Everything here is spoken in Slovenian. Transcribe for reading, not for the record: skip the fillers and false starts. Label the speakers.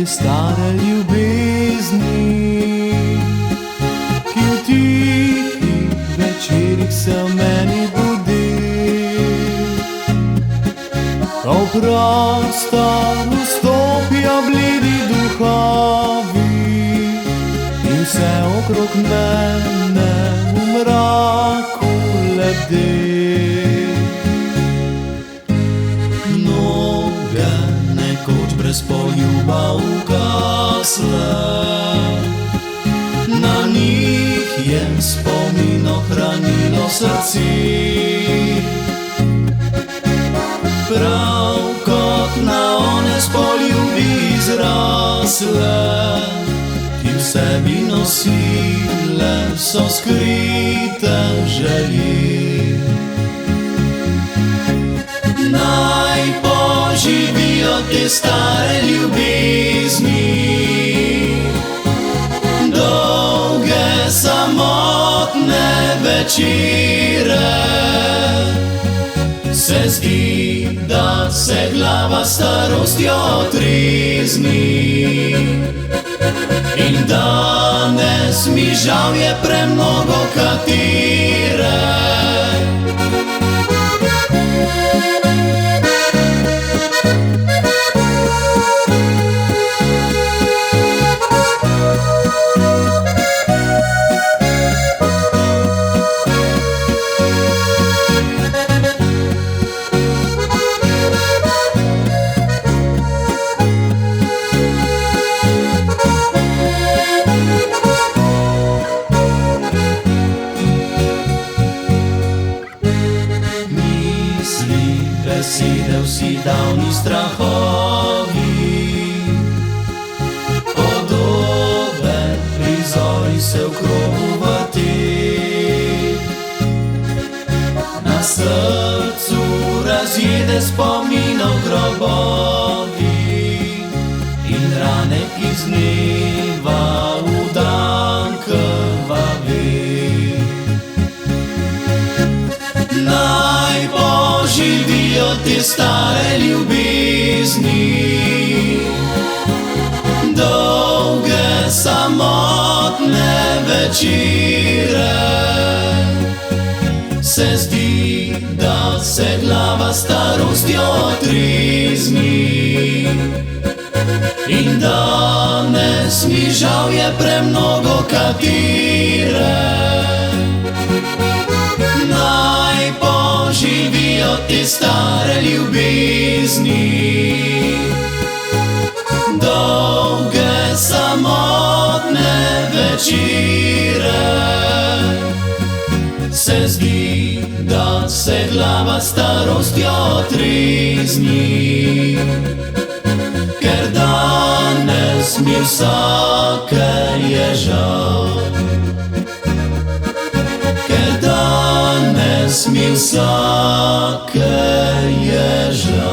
Speaker 1: te stare ljubezni, ki v tihih večerih se v meni budi. Ko v prostor vstopijo bledi duhovi in vse okrog mene v mraku lebdi. Noge nekoč brez poljuba ugasle, na njih je spomin ohranilo srce. Prav kot na one spoljubi zrasle, ki v sebi nosile so skrite želje. Naj poživijo te stare ljubezni, dolge samotne večere. Se zdi, da se glava starostjo trezni in danes mi žal je premnogo katere. Besede vsi davni strahovi, podobe prizori se v krogu vrti. Na srcu razjede spominov grobovi in rane, ki z dneva v dan krvavi. Naj poživijo te stare ljubezni, dolge samotne večere. Se zdi, da se glava starostjo trezni in danes mi žal je premnogo katere. Naj poživijo te stare ljubezni, dolge samotne večere. Se zdi, da se glava starostjo trezni, ker danes mi vsake je žal. Ker danes mi vsake je žal.